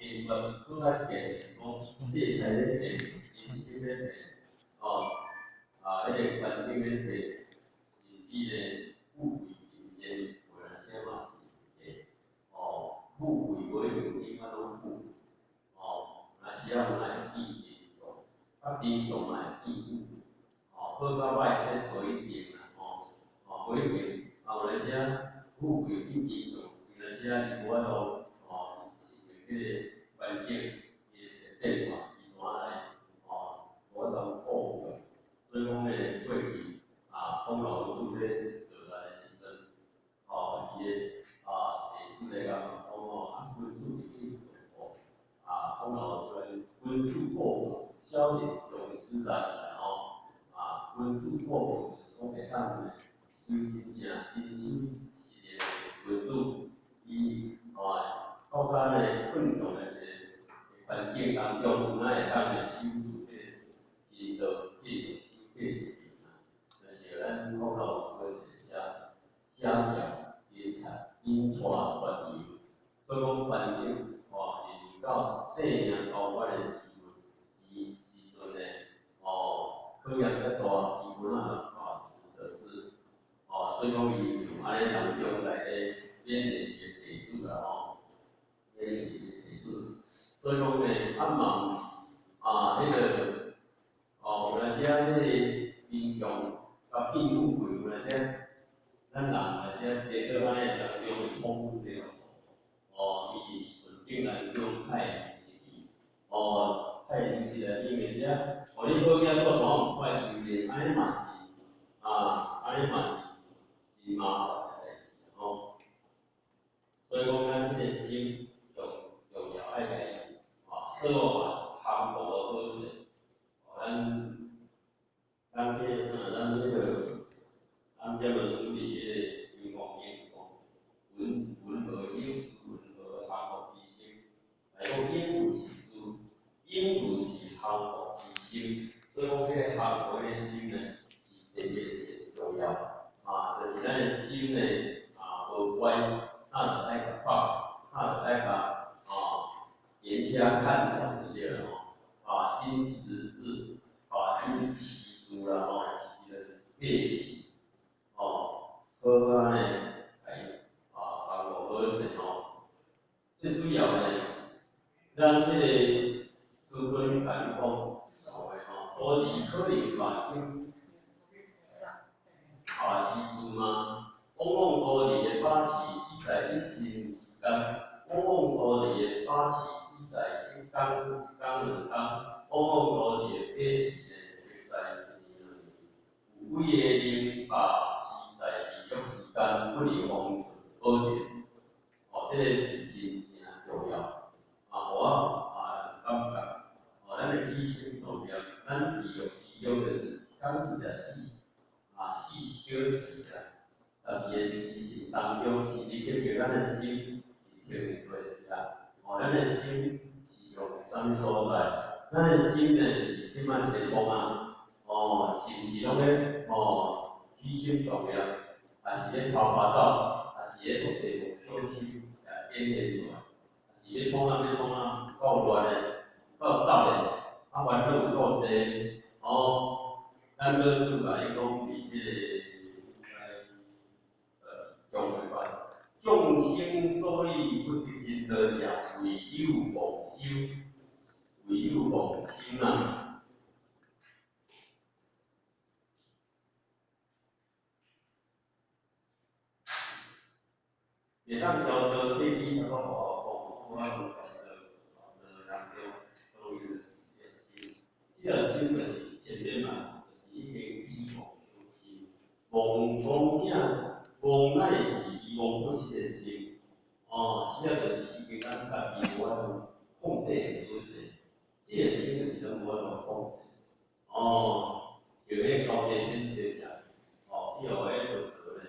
因为更加健康，这台咧变，人生咧变，哦，迄个环境咧变，甚至咧富贵贫贱，有阵时嘛是会，富贵无一定永远拢富贵，若是啊有哪会变贫穷，贫穷嘛会变富贵，好甲歹这无一定啦，无一定，有阵时啊富贵变贫穷，有阵时啊伊无法度，是迄个环境伊是变化，伊怎来，无法度控制，所以讲咧过去孔老夫子咧就在咧时阵，伊咧提出来讲君子以立孔老夫子君子过火，少年勇士然君子过火就是讲会当咧，修真正真心实个君子，伊到咱咧困穷的环境当中，咱会当咧守住迄个道，继续守，继续行就是咱孔老夫子写条因传传游，所以讲传游，人到生命高悬的时阵咧，考验遮大，伊本啊保持得志，所以讲伊用安尼当中来咧勉励伊的弟子啦，勉励伊的弟子，所以讲咧，嘛毋是迄个，有阵时啊，迄个贫穷甲变富贵，有阵时咱人有阵时跌到安尼当中会冲着，伊顺境当中太失去，太临时了，伊有时啊，你好囝做我毋出来修炼，安尼嘛是，安尼嘛是麻烦的代志，所以讲咱迄个心上重要，爱家己说完含糊而好势，咱迄个啥，咱迄个，咱点个处理迄个银行业讲，文和有时文和含糊其心，来讲应有是主，应有是含糊其心，所以讲迄个含糊的心呢，是特别重要，就是咱的心呢，无乖，咱就爱甲放，咱就爱甲严加看待这些了心识字，心起主啦，是的变形，好安尼，含糊好势最主要呢，咱迄个师尊甲你讲，多离可能把心起主吗？往往多离的把持只在一心之间，往往多离的把持只在一天、一天、两天，往往多离的把持呢，就在一年两年。有几个人把持在利用时间，不离方寸保定，这个是真重要。互我感觉，咱的起心动念，咱利用使用的是一天只4小时啦，12个时辰当中，时时刻刻咱的心是停落一下，咱的心是用啥物所在？咱的心呢是即摆是咧创是毋是拢咧起心动念，还是咧跑跑走，还是咧做些无小心演练出来？是咧创啥够乱的，够杂的，烦恼有够济，咱老师甲你讲，伫迄个上回法，众生所以不得真道者，唯有妄心，唯有妄心啊！袂当调到天机，那个好，我讲当中都有的心，这个心就是前面嘛，就是已经起妄修心，妄乃是以妄不是的心，这个就是已经咱家己无法度控制很多事，这个心就是咱无法度控制，就迄高阶天小者，去互迄道道咧，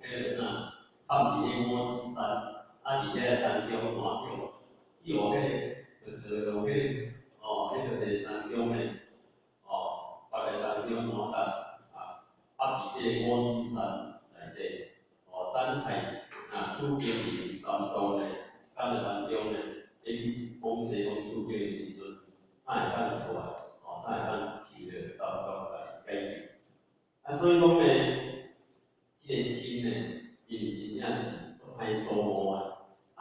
迄个啥？探伫咧五指山，伫遐当中换叫，去互迄个用迄个当中咧，发个当中换伫迄个五指山内底，等海出经历山中咧，当个当中咧，去讲西方处境的时阵，咱会当出来，咱会当受着稍作解决。所以讲咧，这个心咧，伊真正是足歹琢磨的。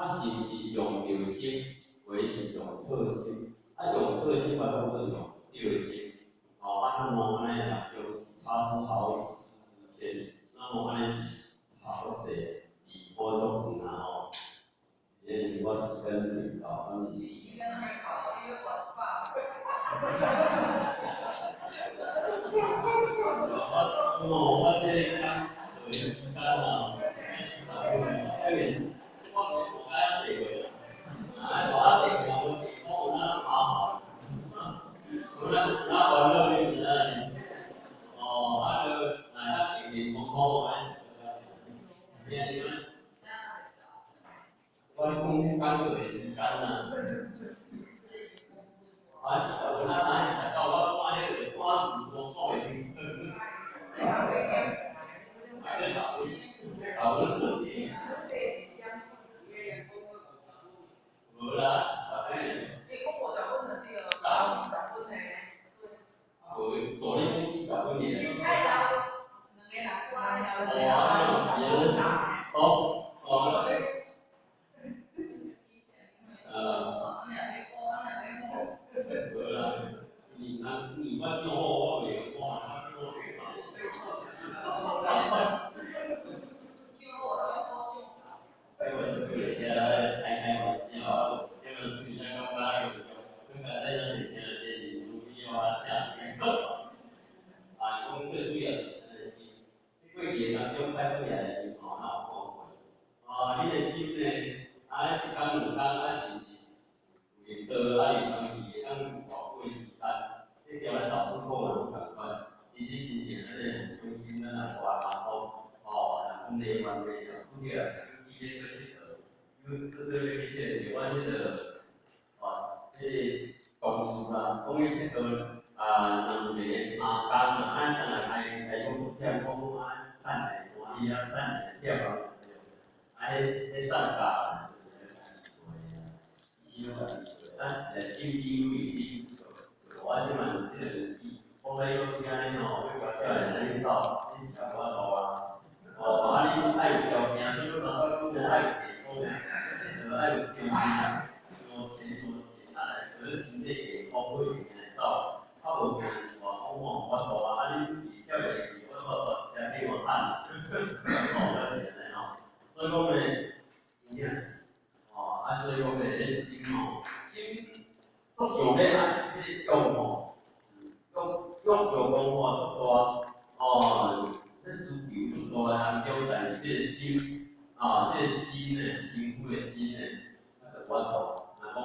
是毋是用着心，或者是用错心？用错心嘛，当做用对心。那么安尼啦，就是差之毫厘，失之千里。那么安尼是差足济，离谱足远啊因为我时间未到，反正时间还到，因为我是爸。我这个讲有时间啊，40分，我该坐过。我这个我地方有哪麻烦？哪烦恼你知影？健健康康我还是我讲过的时间啊。40分哪会到？我看迄个我看袂清楚。无啦，40分。你讲50分就对了，30分呢？无，昨天40分的。太老，两个人挂了。无啦，你我想我袂讲，我开玩笑，开玩笑，开玩笑，人家讲我有笑，我刚才那是听了这里，注意我下去。讲最主要是咱的心，过节当中开出来的那有后悔。你的心呢，一天两天，是不是有得当时会当宝贵时间？这条咱老师讲的拢共款，其实真正咱个很伤心，咱若活啊好，分内分内啊，拄着今天去佚佗，去佚佗是我迄个同事啦，讲去佚佗2个3天嘛，咱当然爱讲出忝，讲趁钱欢喜啊，趁钱忝啊，迄散假就是家己做的，咱是心理为你做，我即满即个年纪，讲要要安尼要交少年安尼走，你是无法度啊。你爱有条件，所以讲无爱有地方，爱有条件，多钱，可是身体健康会来走，无行话讲无法度啊。你少年时我吃比我贪，我是安尼所以讲咧，真正是所以讲咧，心心都想要爱，迄种用着讲话足大，这需求足大当中，但是这个心这个心呢，辛苦的心呢，就无法度。若讲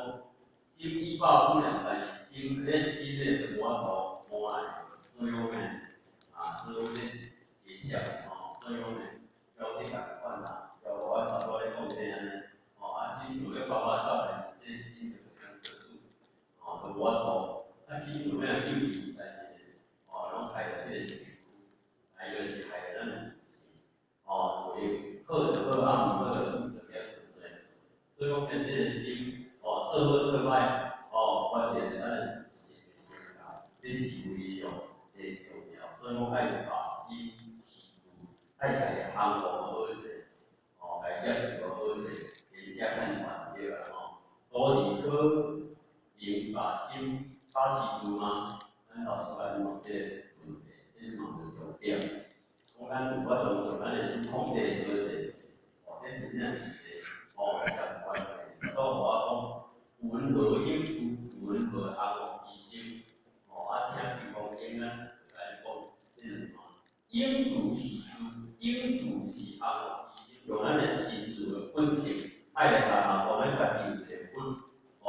心意饱不了，但是心呢就无法度满来，所以讲呢，所以这是一点所以讲呢，交际共款啦，我头拄咧讲这安尼，心想要办法走，但是这心就不能做主，就无法度。心想要救伊，但是拢害着这个辛苦，还有是害着咱的自信，为好就好，毋好就存在。所以讲，变这个心，做好做歹，关键咱的自信的心态，这是非常的重要。所以讲，爱把心持住，爱家己行路好势，家业做好势，人家看团对啦，多理科能把心保持住吗？咱老师来问这个问题，这是问的重点。讲咱有法度将咱的心控制好势，这真正是一个相关的。所以我讲，文和应处，文和安乐其心。请比方讲咱来讲，这是应如是之，应如是安乐其心，用咱的真自的本性，爱来甲人讲，咱家己有一个本，迄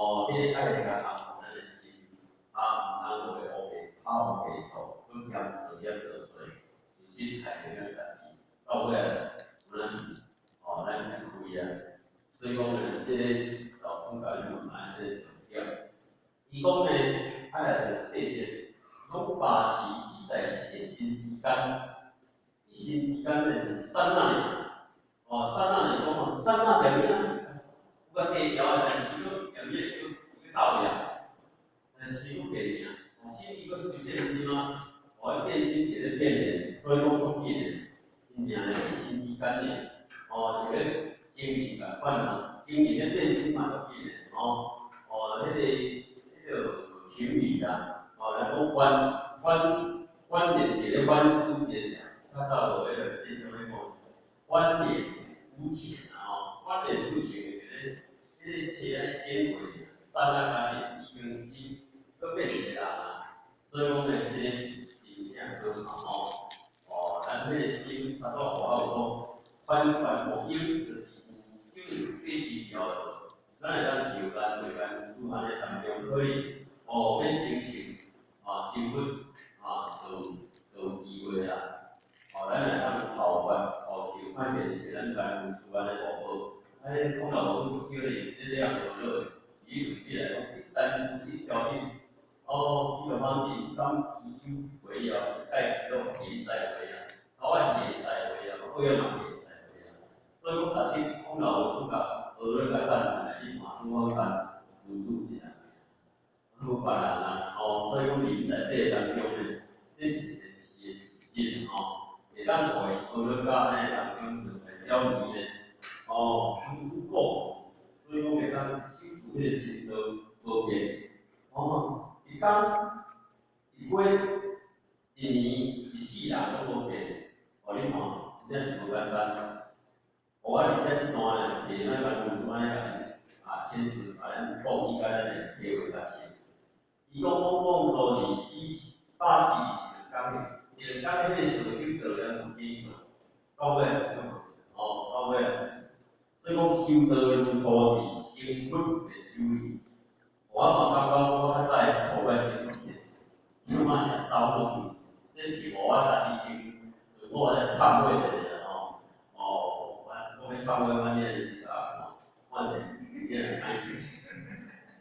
个爱来甲人讲咱的心，毋通为乌白跑白兔，去嫌做业做多，其实害着咱家己，到尾来，咱是咱吃亏啊。所以讲呢，这个老师甲你问安这个重点，伊讲呢，爱来个细节，讲把持只在一心之间，一心之间呢是刹那尔，刹那尔讲刹那条命，我地条的，但是伊讲条命变的，所以讲足紧的，真正的心肌感染，是咧心理共款啊，心理咧变心嘛足紧的，情侣啊，来讲翻脸是咧翻书写啥，较早无迄个是啥物讲，翻脸无情啊，翻脸无情就是迄个切安天回，三啊干脸已经心，佮变一个人啊，所以讲呢，这个是真正好嘛咱迄个心，较早话有讲，翻无因就是有心必须要，咱会当受咱对咱主安尼当中可以。要形成身份就有机会啦。咱来当后发受看见是咱家付出安尼无好，讲到无出少哩，这样无落，以类比来讲，单是一条命，几个方面，当研究为了盖叫现在为啊，现在为啊，不要嘛现在为啊。所以讲，大家讲到无出甲，学了甲赞来，你嘛怎好干付出一下。好别人啊，所以讲里内底当中呢，这是一个实践会当互伊学了到安尼当中就会了解咧，不过，所以讲会当守住迄个程度无变，一天、一月、一年、一世人拢无变，你看真正是无简单。而且这段呢，摕咱办公室安尼来签署咱讲伊甲咱的体会较深。伊讲到底巴西一两工迄个收到了自己到尾到尾，所以讲收到的初次成本袂有利。我嘛感觉我较早做过成功件事，即摆也走落去，这是我家己先自我来忏悔一下我要忏悔方面的时候，反正别人开心，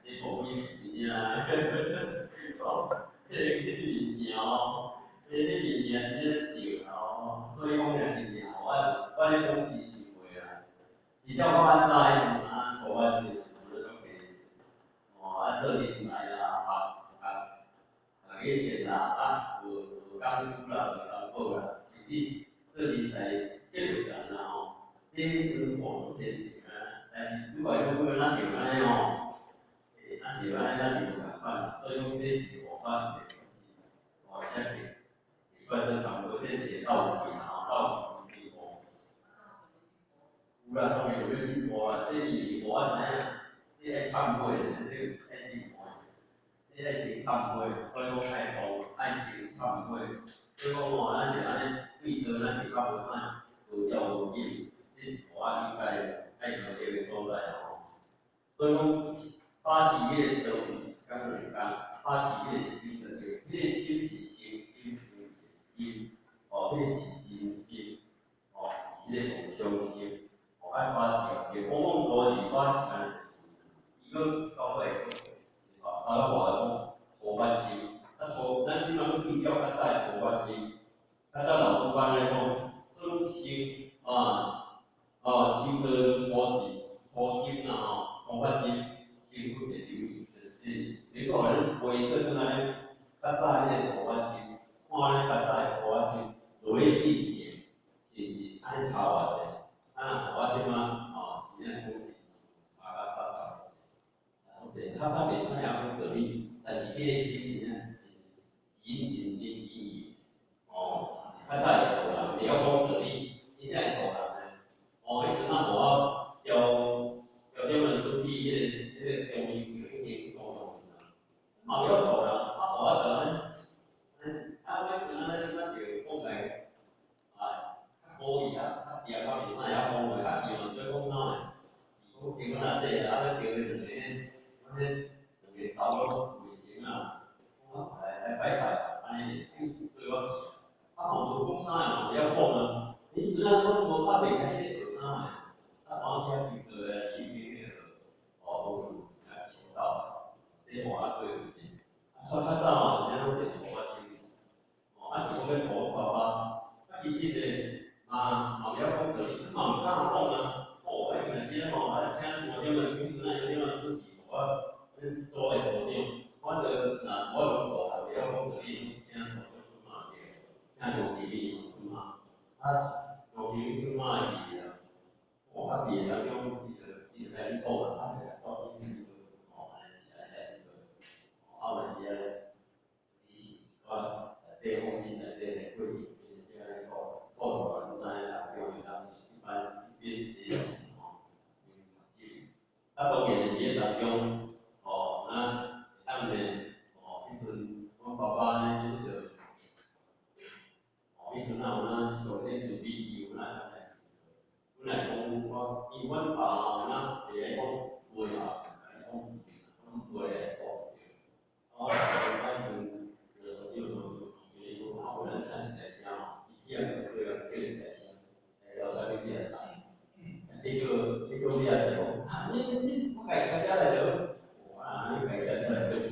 这无意思真啊。这个物件这个物件是咧笑所以讲也真正我咧讲是实话啦。至少我较早迄阵做我是做咧做开始，做人才啦，学以前啦，有讲书啦，有三宝啦，甚至是做人才设计人啦这真看做件事但是你外国那是安尼那是无共款，所以讲这是我发现。也算正常，我这些道理道理进步。有啦，当然有进步啦，这是我知影，这爱忏悔的，这个是爱进步的，这爱先忏悔，所以讲爱先忏悔。所以讲咱是安尼对待咱是较无啥，有要无紧，这是我应该爱了解的所在所以讲，巴西迄个道理是讲两讲，巴西迄个心的迄个心是心。迄个是真心，是迄个无相心，爱巴西，也讲多是巴西安伊个到尾个话讲初发心，咱即摆比较较早的初发心，较早老师班来讲，做心心的初心啦初发心，心不变流，就是你讲咱回过转来，较早迄个初发心，看咱较早的初发心。落去印钱，是安尼差偌济，我即摆真正讲是差较济，较早袂使也讲道理，但是迄个心真正是真意义，较早会度人，袂晓讲道理，真正会度人诶，迄阵互我调点文书去迄个中医院去讲嘛袂晓度人，互我就安尼，迄阵即摆是讲来。可以较袂使会晓讲话，较希望做讲啥个，讲结婚啊这个，招两个，两个查某卫生来摆台，安尼对我去。无讲啥个，袂晓讲你阵无袂开始学啥个，我听就已经我想到，这话对不起。所以较早是安怎接触我心里，是讲要互我爸爸，其实咧。嘛袂晓讲道理，嘛毋敢讲因为先请五点的时阵，有点出事，我做诶组长，我就我就袂晓讲道理，请做出嘛个，请路平即马去啊，我去当中伊就开始讲啊，到底是安尼是安尼还是啊，嘛是安尼，伊是我地方性内底的规定，即安尼讲，报道咱知啦，用的当时一般编写吼，是，当然伫咧当中，咱当然迄阵阮爸爸呢，迄阵啊有咱做电子笔记，阮来讲，因为阮爸会来讲话啊，来讲话来讲，迄阵就手机我本来三十台车嘛，伊起来对啊，四十台车，调出来几台车，结果你也是讲，你我家开车来着，你家开车来着是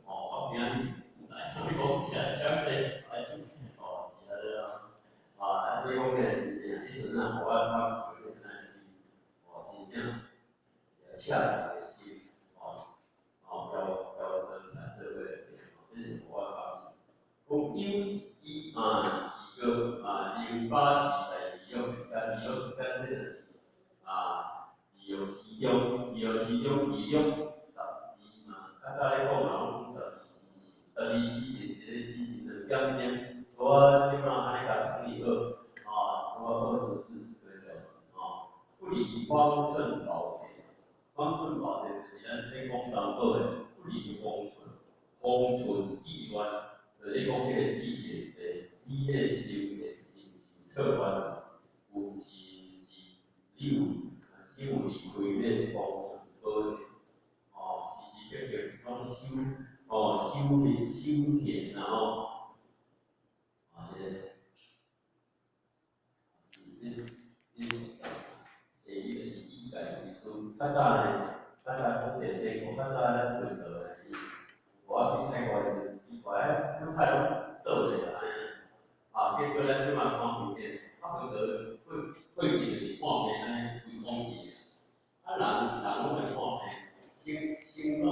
好，我今日来所以讲车来是啊。所以讲个是这样，迄阵啊，我是迄阵是，真正恰实的是，标准产社会的变，这是我发现。讲几个零八是在26时间这个是26较早咧讲嘛，12时这个时辰2点钟，我即马安尼甲乘以2，我24个小时不离方寸宝田，方寸宝田就是咱咧讲三宝的，不离方寸，方寸意愿，就是讲迄个知识的，你迄个修炼是客观的，有你有离开咧方寸宝田。时时刻刻拢修田，然后伊就是以家为师。较早呢，较早福建地区，较早咱本岛呢，我去泰国时，伊话咱泰国倒咧安尼，结果咱即马看福建，本岛背景就是看咩安尼规空气，人拢会看咩，生